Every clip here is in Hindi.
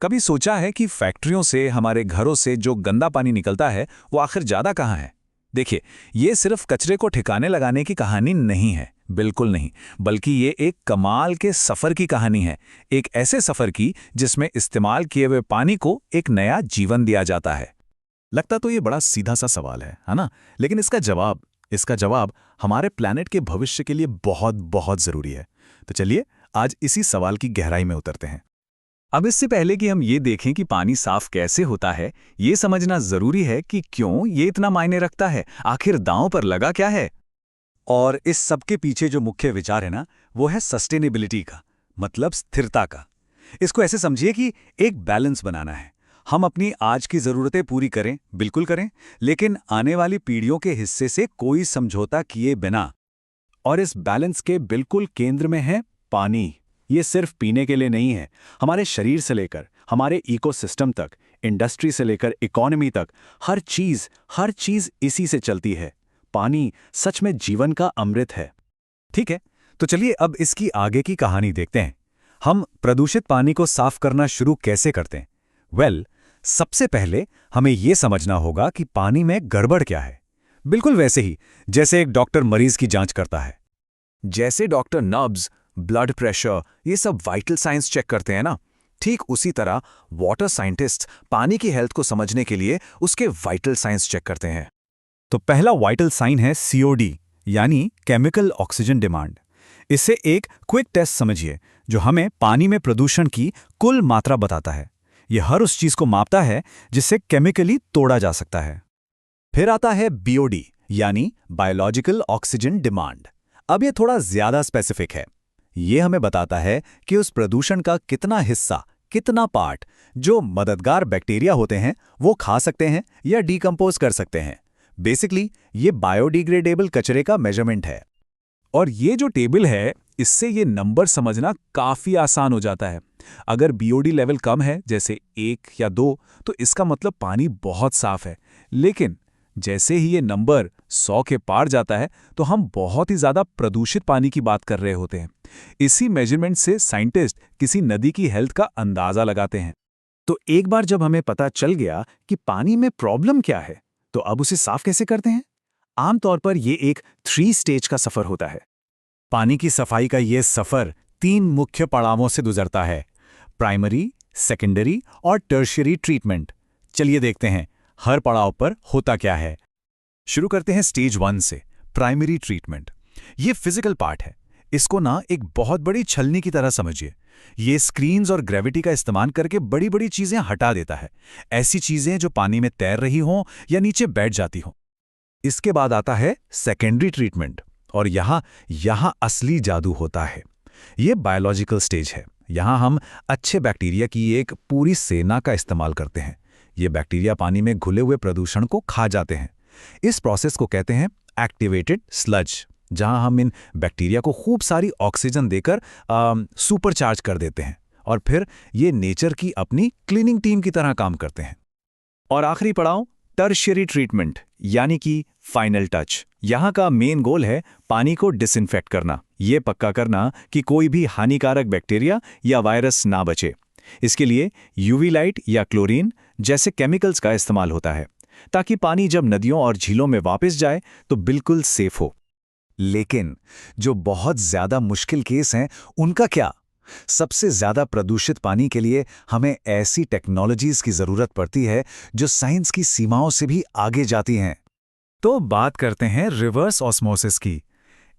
कभी सोचा है कि फैक्ट्रियों से, हमारे घरों से जो गंदा पानी निकलता है वो आखिर जाता कहाँ है? देखिए, ये सिर्फ कचरे को ठिकाने लगाने की कहानी नहीं है, बिल्कुल नहीं, बल्कि ये एक कमाल के सफर की कहानी है। एक ऐसे सफर की जिसमें इस्तेमाल किए हुए पानी को एक नया जीवन दिया जाता है। लगता तो ये बड़ा सीधा सा सवाल है ना? लेकिन इसका जवाब हमारे प्लैनेट के भविष्य के लिए बहुत बहुत जरूरी है। तो चलिए आज इसी सवाल की गहराई में उतरते हैं। अब इससे पहले कि हम ये देखें कि पानी साफ कैसे होता है, ये समझना जरूरी है कि क्यों ये इतना मायने रखता है, आखिर दांव पर लगा क्या है। और इस सब के पीछे जो मुख्य विचार है ना, वो है सस्टेनेबिलिटी का, मतलब स्थिरता का। इसको ऐसे समझिए कि एक बैलेंस बनाना है। हम अपनी आज की ज़रूरतें पूरी करें, बिल्कुल करें, लेकिन आने वाली पीढ़ियों के हिस्से से कोई समझौता किए बिना। और इस बैलेंस के बिल्कुल केंद्र में है पानी। ये सिर्फ पीने के लिए नहीं है, हमारे शरीर से लेकर हमारे इकोसिस्टम तक, इंडस्ट्री से लेकर इकोनॉमी तक, हर चीज इसी से चलती है। पानी सच में जीवन का अमृत है। ठीक है, तो चलिए अब इसकी आगे की कहानी देखते हैं। हम प्रदूषित पानी को साफ करना शुरू कैसे करते हैं? सबसे पहले हमें यह समझना होगा कि पानी में गड़बड़ क्या है। बिल्कुल वैसे ही जैसे एक डॉक्टर मरीज की जांच करता है। जैसे डॉक्टर नब्ज, ब्लड प्रेशर, ये सब वाइटल साइंस चेक करते हैं ना, ठीक उसी तरह वाटर साइंटिस्ट पानी की हेल्थ को समझने के लिए उसके वाइटल साइंस चेक करते हैं। तो पहला वाइटल साइन है सीओडी, यानी केमिकल ऑक्सीजन डिमांड। इसे एक क्विक टेस्ट समझिए जो हमें पानी में प्रदूषण की कुल मात्रा बताता है। यह हर उस चीज को मापता है जिसे केमिकली तोड़ा जा सकता है। फिर आता है बीओडी, यानी बायोलॉजिकल ऑक्सीजन डिमांड। अब यह थोड़ा ज्यादा स्पेसिफिक है। यह हमें बताता है कि उस प्रदूषण का कितना हिस्सा, कितना पार्ट जो मददगार बैक्टीरिया होते हैं वो खा सकते हैं या डीकंपोज कर सकते हैं। बेसिकली ये बायोडिग्रेडेबल कचरे का मेजरमेंट है। और ये जो टेबल है, इससे ये नंबर समझना काफी आसान हो जाता है। अगर बीओडी लेवल कम है, जैसे 1 या 2, तो इसका मतलब पानी बहुत साफ है। लेकिन जैसे ही ये नंबर 100 के पार जाता है, तो हम बहुत ही ज्यादा प्रदूषित पानी की बात कर रहे होते हैं। इसी मेजरमेंट से साइंटिस्ट किसी नदी की हेल्थ का अंदाजा लगाते हैं। तो एक बार जब हमें पता चल गया कि पानी में प्रॉब्लम क्या है, तो अब उसे साफ कैसे करते हैं? आमतौर पर यह एक 3 स्टेज का सफर होता है। पानी की सफाई का यह सफर 3 मुख्य पड़ावों से गुजरता है: प्राइमरी, सेकेंडरी और टर्शियरी ट्रीटमेंट। चलिए देखते हैं हर पड़ाव पर होता क्या है। शुरू करते हैं स्टेज 1 से, प्राइमरी ट्रीटमेंट। ये फिजिकल पार्ट है। इसको ना एक बहुत बड़ी छलनी की तरह समझिए। ये स्क्रीन्स और ग्रेविटी का इस्तेमाल करके बड़ी बड़ी चीजें हटा देता है, ऐसी चीजें जो पानी में तैर रही हों या नीचे बैठ जाती हों। इसके बाद आता है सेकेंडरी ट्रीटमेंट, और यहां असली जादू होता है। ये बायोलॉजिकल स्टेज है। यहां हम अच्छे बैक्टीरिया की एक पूरी सेना का इस्तेमाल करते हैं। ये बैक्टीरिया पानी में घुले हुए प्रदूषण को खा जाते हैं। इस प्रोसेस को कहते हैं एक्टिवेटेड स्लज, जहां हम इन बैक्टीरिया को खूब सारी ऑक्सीजन देकर सुपरचार्ज कर देते हैं, और फिर ये नेचर की अपनी क्लीनिंग टीम की तरह काम करते हैं। और आखिरी पड़ाव टर्शियरी ट्रीटमेंट, यानी कि फाइनल टच। यहां का मेन गोल है पानी को डिसइंफेक्ट करना, ये पक्का करना कि कोई भी हानिकारक बैक्टीरिया या वायरस ना बचे। इसके लिए यूवी लाइट या क्लोरीन जैसे केमिकल्स का इस्तेमाल होता है, ताकि पानी जब नदियों और झीलों में वापस जाए तो बिल्कुल सेफ हो। लेकिन जो बहुत ज्यादा मुश्किल केस हैं, उनका क्या? सबसे ज्यादा प्रदूषित पानी के लिए हमें ऐसी टेक्नोलॉजीज की जरूरत पड़ती है जो साइंस की सीमाओं से भी आगे जाती हैं। तो बात करते हैं रिवर्स ऑस्मोसिस की।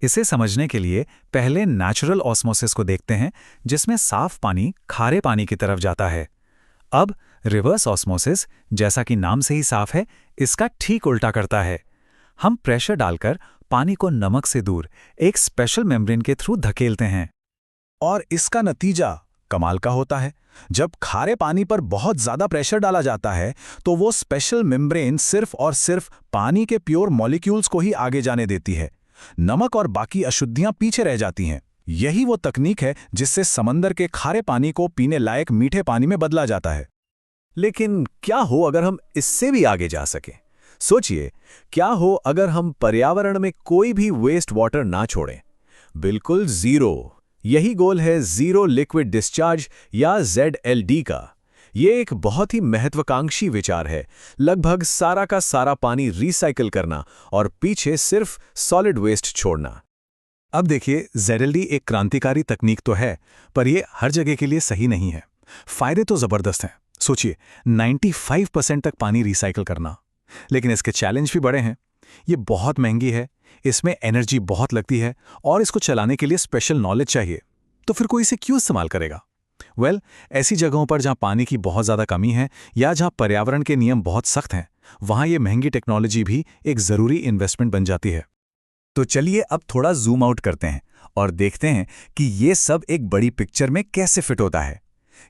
इसे समझने के लिए पहले नेचुरल ऑस्मोसिस को देखते हैं, जिसमें साफ पानी खारे पानी की तरफ जाता है। अब रिवर्स ऑस्मोसिस, जैसा कि नाम से ही साफ है, इसका ठीक उल्टा करता है। हम प्रेशर डालकर पानी को नमक से दूर एक स्पेशल मेम्ब्रेन के थ्रू धकेलते हैं, और इसका नतीजा कमाल का होता है। जब खारे पानी पर बहुत ज्यादा प्रेशर डाला जाता है, तो वो स्पेशल मेम्ब्रेन सिर्फ और सिर्फ पानी के प्योर मॉलिक्यूल्स को ही आगे जाने देती है। नमक और बाकी अशुद्धियां पीछे रह जाती हैं। यही वो तकनीक है जिससे समंदर के खारे पानी को पीने लायक मीठे पानी में बदला जाता है। लेकिन क्या हो अगर हम इससे भी आगे जा सकें? सोचिए, क्या हो अगर हम पर्यावरण में कोई भी वेस्ट वाटर ना छोड़ें? बिल्कुल जीरो। यही गोल है जीरो लिक्विड डिस्चार्ज या ZLD का। ये एक बहुत ही महत्वाकांक्षी विचार है, लगभग सारा का सारा पानी रिसाइकिल करना और पीछे सिर्फ सॉलिड वेस्ट छोड़ना। अब देखिए, ZLD एक क्रांतिकारी तकनीक तो है, पर यह हर जगह के लिए सही नहीं है। फायदे तो जबरदस्त हैं। सोचिए, 95% तक पानी रिसाइकिल करना, लेकिन इसके चैलेंज भी बड़े हैं। ये बहुत महंगी है, इसमें एनर्जी बहुत लगती है और इसको चलाने के लिए स्पेशल नॉलेज चाहिए। तो फिर कोई इसे क्यों इस्तेमाल करेगा? ऐसी जगहों पर जहां पानी की बहुत ज़्यादा कमी है या जहां पर्यावरण के नियम बहुत सख्त हैं, वहां ये महंगी टेक्नोलॉजी भी एक ज़रूरी इन्वेस्टमेंट बन जाती है। तो चलिए अब थोड़ा जूम आउट करते हैं और देखते हैं कि ये सब एक बड़ी पिक्चर में कैसे फिट होता है।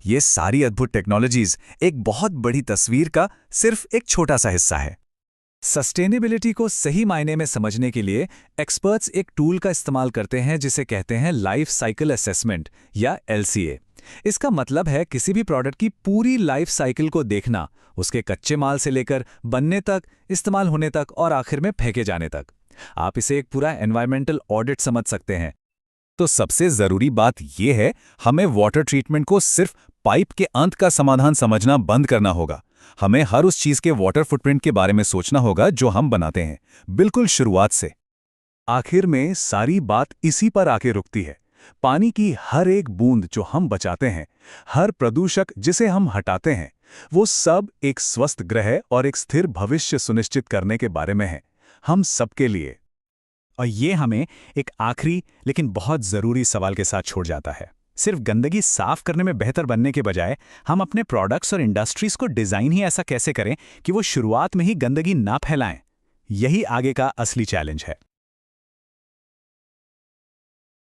ये सारी अद्भुत टेक्नोलॉजीज एक बहुत बड़ी तस्वीर का सिर्फ एक छोटा सा हिस्सा है। सस्टेनेबिलिटी को सही मायने में समझने के लिए एक्सपर्ट्स एक टूल का इस्तेमाल करते हैं जिसे कहते हैं लाइफ साइकिल असेसमेंट या LCA। इसका मतलब है किसी भी प्रोडक्ट की पूरी लाइफ साइकिल को देखना, उसके कच्चे माल से लेकर बनने तक, इस्तेमाल होने तक और आखिर में फेंके जाने तक। आप इसे एक पूरा एनवायरमेंटल ऑडिट समझ सकते हैं। तो सबसे जरूरी बात यह है, हमें वाटर ट्रीटमेंट को सिर्फ पाइप के अंत का समाधान समझना बंद करना होगा। हमें हर उस चीज के वाटर फुटप्रिंट के बारे में सोचना होगा जो हम बनाते हैं, बिल्कुल शुरुआत से। आखिर में सारी बात इसी पर आके रुकती है। पानी की हर एक बूंद जो हम बचाते हैं, हर प्रदूषक जिसे हम हटाते हैं, वो सब एक स्वस्थ ग्रह और एक स्थिर भविष्य सुनिश्चित करने के बारे में है, हम सबके लिए। और ये हमें एक आखिरी लेकिन बहुत ज़रूरी सवाल के साथ छोड़ जाता है। सिर्फ गंदगी साफ करने में बेहतर बनने के बजाय हम अपने प्रोडक्ट्स और इंडस्ट्रीज को डिज़ाइन ही ऐसा कैसे करें कि वो शुरुआत में ही गंदगी ना फैलाएं। यही आगे का असली चैलेंज है।